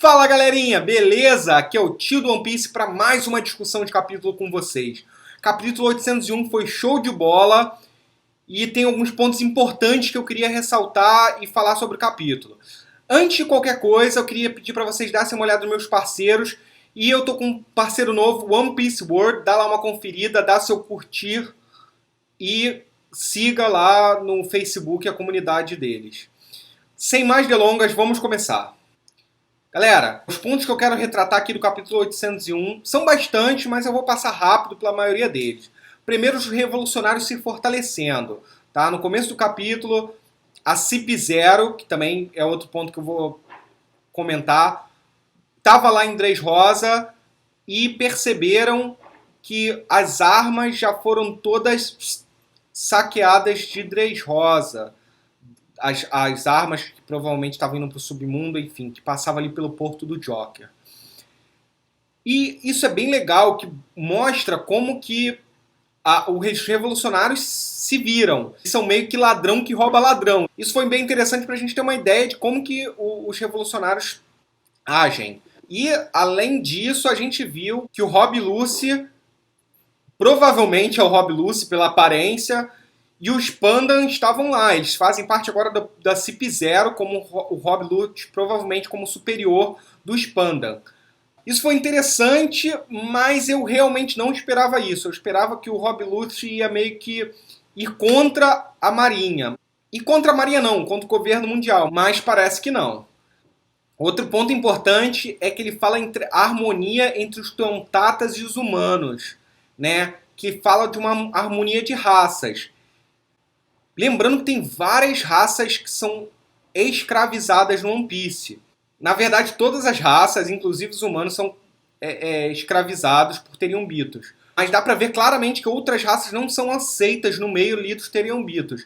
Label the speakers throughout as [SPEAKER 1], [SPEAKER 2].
[SPEAKER 1] Fala galerinha, beleza? Aqui é o tio do One Piece para mais uma discussão de capítulo com vocês. Capítulo 801 foi show de bola e tem alguns pontos importantes que eu queria ressaltar e falar sobre o capítulo. Antes de qualquer coisa, eu queria pedir para vocês darem uma olhada nos meus parceiros e eu tô com um parceiro novo, One Piece World, dá lá uma conferida, dá seu curtir e siga lá no Facebook a comunidade deles. Sem mais delongas, vamos começar. Galera, os pontos que eu quero retratar aqui do capítulo 801 são bastantes, mas eu vou passar rápido pela maioria deles. Primeiro, os revolucionários se fortalecendo. Tá? No começo do capítulo, a CIP0, que também é outro ponto que eu vou comentar, estava lá em Dressrosa e perceberam que as armas já foram todas saqueadas de Dressrosa. As armas que provavelmente estavam indo para o submundo, enfim, que passavam ali pelo porto do Joker. E isso é bem legal, que mostra como que os revolucionários se viram. São meio que ladrão que rouba ladrão. Isso foi bem interessante para a gente ter uma ideia de como que os revolucionários agem. E, além disso, a gente viu que o Rob Lucy, provavelmente é o Rob Lucy pela aparência, e os Pandan estavam lá, eles fazem parte agora da CIP0, como o Rob Lucy, provavelmente como superior dos Pandan. Isso foi interessante, mas eu realmente não esperava isso. Eu esperava que o Rob Lucy ia meio que ir contra a Marinha. E contra a Marinha não, contra o governo mundial, mas parece que não. Outro ponto importante é que ele fala entre a harmonia entre os Tontatas e os humanos, né? Que fala de uma harmonia de raças. Lembrando que tem várias raças que são escravizadas no One Piece. Na verdade, todas as raças, inclusive os humanos, são escravizados por teriambitos. Mas dá pra ver claramente que outras raças não são aceitas no meio ali dos teriambitos.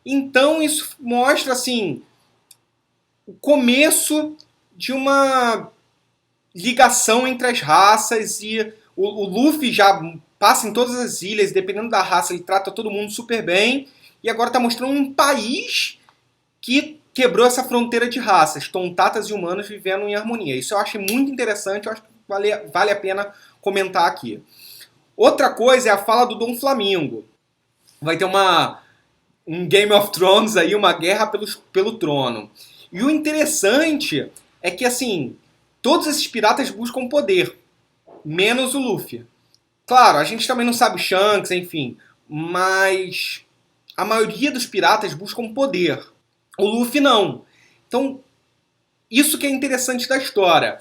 [SPEAKER 1] Então isso mostra, assim, o começo de uma ligação entre as raças e o Luffy já passa em todas as ilhas, dependendo da raça, ele trata todo mundo super bem. E agora está mostrando um país que quebrou essa fronteira de raças, tontatas e humanos vivendo em harmonia. Isso eu achei muito interessante, eu acho que vale a pena comentar aqui. Outra coisa é a fala do Dom Flamingo. Vai ter um Game of Thrones aí, uma guerra pelo trono. E o interessante é que, assim, todos esses piratas buscam poder, menos o Luffy. Claro, a gente também não sabe Shanks, enfim, mas a maioria dos piratas buscam poder. O Luffy não. Então, isso que é interessante da história.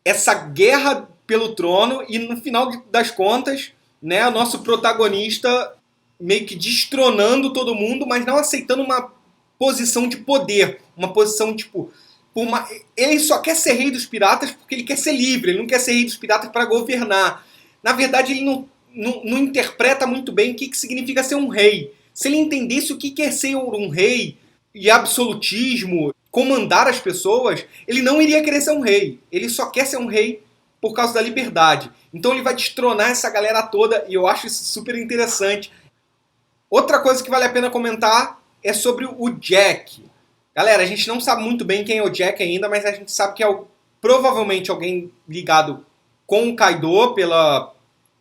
[SPEAKER 1] Essa guerra pelo trono e, no final das contas, né, o nosso protagonista meio que destronando todo mundo, mas não aceitando uma posição de poder. Uma posição, tipo... Ele só quer ser rei dos piratas porque ele quer ser livre. Ele não quer ser rei dos piratas para governar. Na verdade, ele não interpreta muito bem o que significa ser um rei. Se ele entendesse o que é ser um rei e absolutismo, comandar as pessoas, ele não iria querer ser um rei. Ele só quer ser um rei por causa da liberdade. Então ele vai destronar essa galera toda e eu acho isso super interessante. Outra coisa que vale a pena comentar é sobre o Jack. Galera, a gente não sabe muito bem quem é o Jack ainda, mas a gente sabe que é provavelmente alguém ligado com o Kaido,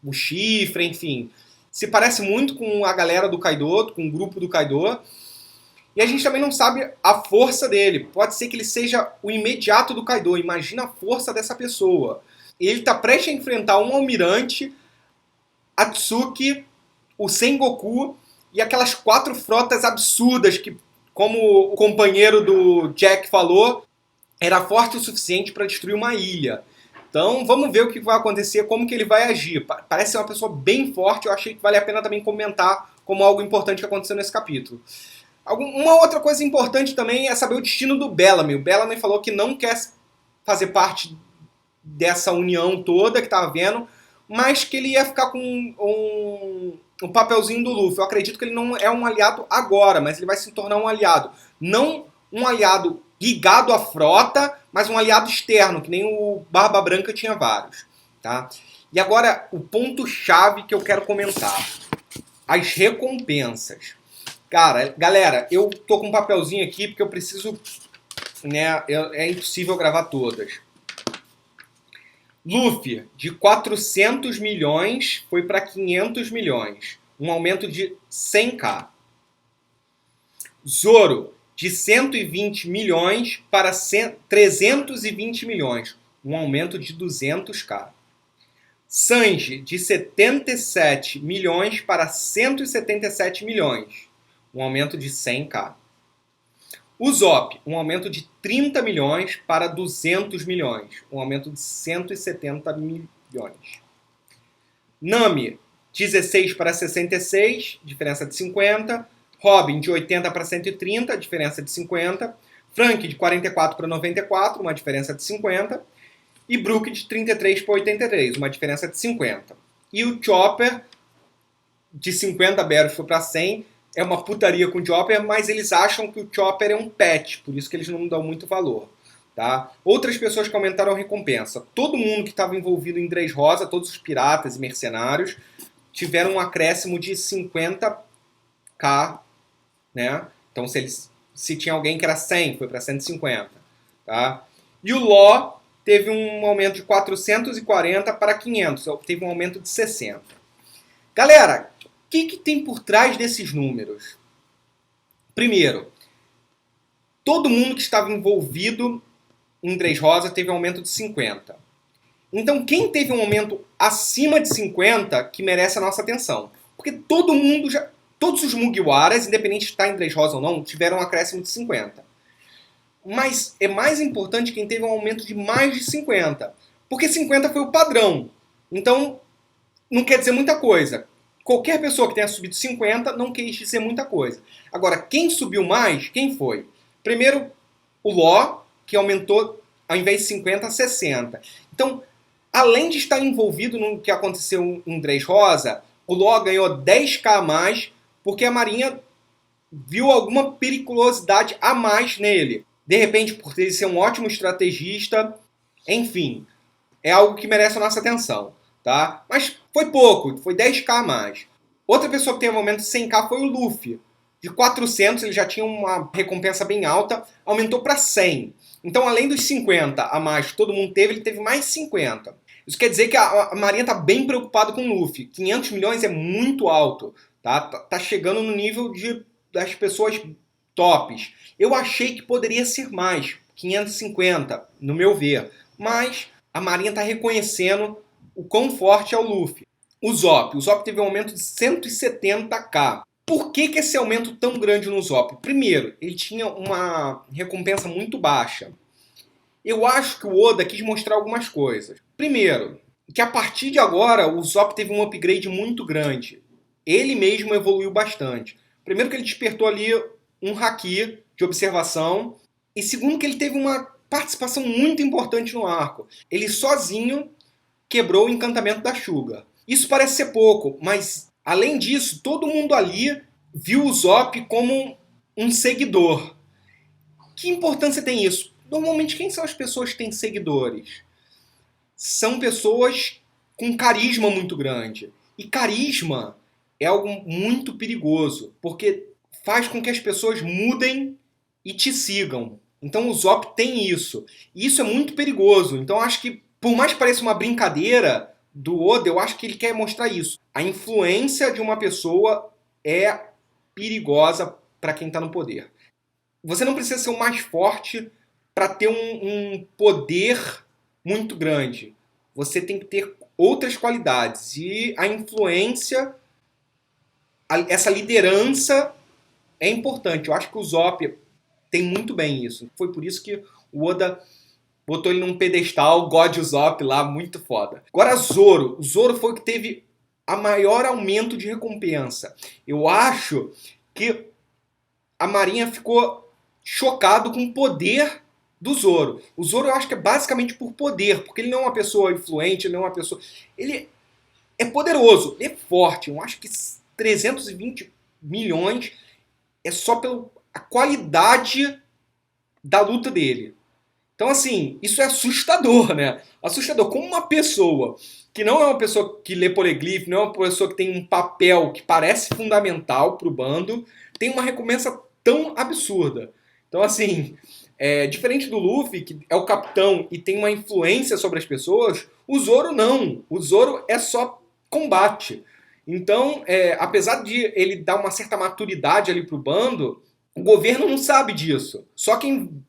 [SPEAKER 1] o chifre, enfim. Se parece muito com a galera do Kaido, com o grupo do Kaido. E a gente também não sabe a força dele. Pode ser que ele seja o imediato do Kaido. Imagina a força dessa pessoa. Ele está prestes a enfrentar um almirante, Atsuki, o Sengoku e aquelas 4 frotas absurdas que, como o companheiro do Jack falou, era forte o suficiente para destruir uma ilha. Então, vamos ver o que vai acontecer, como que ele vai agir. Parece ser uma pessoa bem forte, eu achei que vale a pena também comentar como algo importante que aconteceu nesse capítulo. Uma outra coisa importante também é saber o destino do Bellamy. O Bellamy falou que não quer fazer parte dessa união toda que estava vendo, mas que ele ia ficar com um papelzinho do Luffy. Eu acredito que ele não é um aliado agora, mas ele vai se tornar um aliado. Não um aliado ligado à frota, mas um aliado externo, que nem o Barba Branca tinha vários. Tá? E agora, o ponto-chave que eu quero comentar. As recompensas. Cara, galera, eu tô com um papelzinho aqui porque eu preciso... né, é impossível gravar todas. Luffy, de 400 milhões, foi para 500 milhões. Um aumento de 100k. Zoro, de 120 milhões para 320 milhões. Um aumento de 200k. Sanji, de 77 milhões para 177 milhões. Um aumento de 100k. Usopp, um aumento de 30 milhões para 200 milhões. Um aumento de 170 milhões. Nami, 16 para 66, diferença de 50. Robin, de 80 para 130, diferença de 50. Frank, de 44 para 94, uma diferença de 50. E Brook, de 33 para 83, uma diferença de 50. E o Chopper, de 50 Beros foi para 100, é uma putaria com o Chopper, mas eles acham que o Chopper é um pet, por isso que eles não dão muito valor. Tá? Outras pessoas que aumentaram a recompensa. Todo mundo que estava envolvido em Dressrosa, todos os piratas e mercenários, tiveram um acréscimo de 50k. Né? Então, se tinha alguém que era 100, foi para 150. Tá? E o Law teve um aumento de 440 para 500, teve um aumento de 60. Galera, o que tem por trás desses números? Primeiro, todo mundo que estava envolvido em Dressrosa teve um aumento de 50. Então, quem teve um aumento acima de 50 que merece a nossa atenção? Porque todos os Mugiwaras, independente de estar em Dressrosa ou não, tiveram um acréscimo de 50. Mas é mais importante quem teve um aumento de mais de 50. Porque 50 foi o padrão. Então, não quer dizer muita coisa. Qualquer pessoa que tenha subido 50 não quis dizer muita coisa. Agora, quem subiu mais, quem foi? Primeiro, o Law, que aumentou, ao invés de 50, a 60. Então, além de estar envolvido no que aconteceu em Dressrosa, o Law ganhou 10k a mais, porque a Marinha viu alguma periculosidade a mais nele. De repente, por ele ser um ótimo estrategista, enfim, é algo que merece a nossa atenção. Tá? Mas foi pouco, foi 10k a mais. Outra pessoa que teve um aumento de 100k foi o Luffy. De 400, ele já tinha uma recompensa bem alta, aumentou para 100. Então, além dos 50 a mais que todo mundo teve, ele teve mais 50. Isso quer dizer que a Marinha está bem preocupada com o Luffy. 500 milhões é muito alto. Tá chegando no nível das pessoas tops. Eu achei que poderia ser mais, 550, no meu ver. Mas a Marinha está reconhecendo o quão forte é o Luffy. O Zop teve um aumento de 170k. Por que esse aumento tão grande no Zop? Primeiro, ele tinha uma recompensa muito baixa. Eu acho que o Oda quis mostrar algumas coisas. Primeiro, que a partir de agora o Zop teve um upgrade muito grande. Ele mesmo evoluiu bastante. Primeiro que ele despertou ali um haki de observação. E segundo que ele teve uma participação muito importante no arco. Ele sozinho quebrou o encantamento da Sugar. Isso parece ser pouco, mas além disso, todo mundo ali viu o Zop como um seguidor. Que importância tem isso? Normalmente, quem são as pessoas que têm seguidores? São pessoas com carisma muito grande. E carisma é algo muito perigoso, porque faz com que as pessoas mudem e te sigam. Então o Zop tem isso. E isso é muito perigoso. Então eu acho que, por mais que pareça uma brincadeira do Oda, eu acho que ele quer mostrar isso. A influência de uma pessoa é perigosa para quem está no poder. Você não precisa ser o mais forte para ter um poder muito grande. Você tem que ter outras qualidades. E a influência, essa liderança é importante. Eu acho que o Zop tem muito bem isso. Foi por isso que o Oda botou ele num pedestal, God Usopp lá, muito foda. Agora Zoro. O Zoro foi o que teve a maior aumento de recompensa. Eu acho que a Marinha ficou chocado com o poder do Zoro. O Zoro eu acho que é basicamente por poder, porque ele não é uma pessoa influente, ele não é uma pessoa... Ele é poderoso, ele é forte. Eu acho que 320 milhões é só pela qualidade da luta dele. Então, assim, isso é assustador, né? Assustador. Como uma pessoa que não é uma pessoa que lê poliglifo, não é uma pessoa que tem um papel que parece fundamental pro bando, tem uma recompensa tão absurda. Então, assim, Diferente do Luffy, que é o capitão e tem uma influência sobre as pessoas, o Zoro não. O Zoro é só combate. Então, apesar de ele dar uma certa maturidade ali pro bando, o governo não sabe disso. Só quem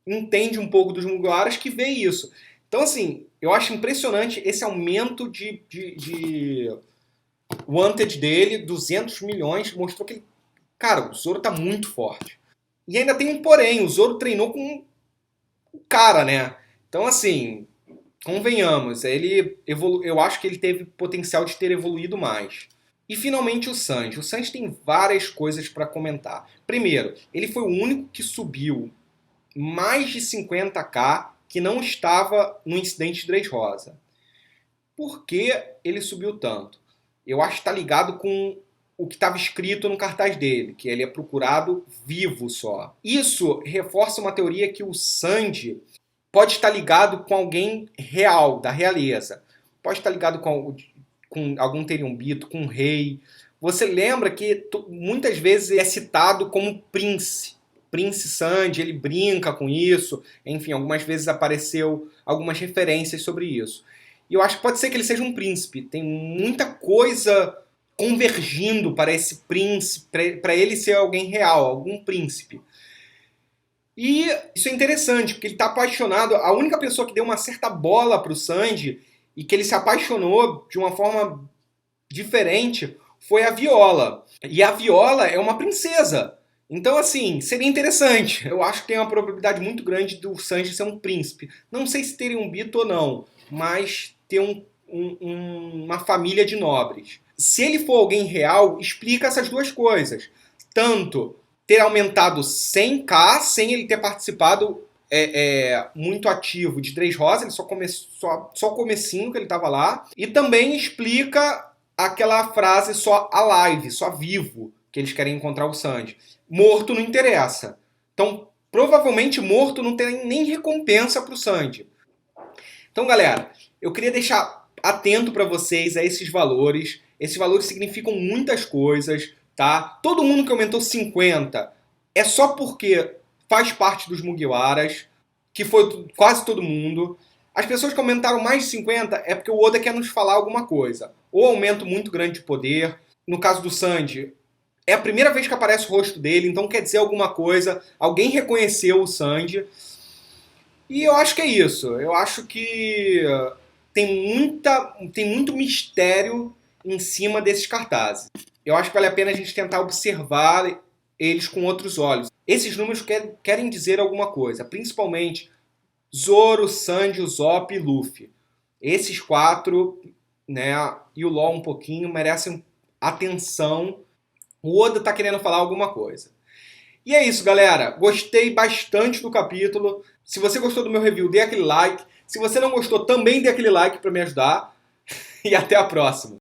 [SPEAKER 1] entende um pouco dos Mugiwaras que vê isso. Então, assim, eu acho impressionante esse aumento de wanted dele, 200 milhões, mostrou que, cara, o Zoro tá muito forte. E ainda tem um porém, o Zoro treinou com o cara, né? Então, assim, convenhamos, eu acho que ele teve potencial de ter evoluído mais. E finalmente o Sanji. O Sanji tem várias coisas para comentar. Primeiro, ele foi o único que subiu mais de 50k que não estava no incidente de Dressrosa. Por que ele subiu tanto? Eu acho que está ligado com o que estava escrito no cartaz dele, que ele é procurado vivo só. Isso reforça uma teoria que o Sanji pode estar ligado com alguém real, da realeza. Pode estar ligado com algum teriumbito, com um rei. Você lembra que muitas vezes é citado como Prince. Prince Sanji, ele brinca com isso. Enfim, algumas vezes apareceu algumas referências sobre isso. E eu acho que pode ser que ele seja um príncipe. Tem muita coisa convergindo para esse príncipe, para ele ser alguém real, algum príncipe. E isso é interessante, porque ele está apaixonado. A única pessoa que deu uma certa bola para o Sanji e que ele se apaixonou de uma forma diferente foi a Viola. E a Viola é uma princesa. Então, assim, seria interessante. Eu acho que tem uma probabilidade muito grande do Sanji ser um príncipe. Não sei se teria um Bito ou não, mas ter uma família de nobres. Se ele for alguém real, explica essas duas coisas. Tanto ter aumentado 100k sem ele ter participado muito ativo de Dressrosa, ele só o comecinho que ele estava lá. E também explica aquela frase só alive, só vivo, que eles querem encontrar o Sanji. Morto não interessa. Então, provavelmente morto não tem nem recompensa para o Sanji. Então, galera, eu queria deixar atento para vocês a esses valores. Esses valores significam muitas coisas, tá? Todo mundo que aumentou 50 é só porque faz parte dos Mugiwaras, que foi quase todo mundo. As pessoas que aumentaram mais de 50 é porque o Oda quer nos falar alguma coisa. Ou aumento muito grande de poder. No caso do Sanji, é a primeira vez que aparece o rosto dele, então quer dizer alguma coisa. Alguém reconheceu o Sanji. E eu acho que é isso. Eu acho que tem muito mistério em cima desses cartazes. Eu acho que vale a pena a gente tentar observar eles com outros olhos. Esses números querem dizer alguma coisa, principalmente Zoro, Sanji, Usopp e Luffy. Esses quatro, né, e o LoL um pouquinho, merecem atenção. O Oda tá querendo falar alguma coisa. E é isso, galera. Gostei bastante do capítulo. Se você gostou do meu review, dê aquele like. Se você não gostou, também dê aquele like para me ajudar. E até a próxima.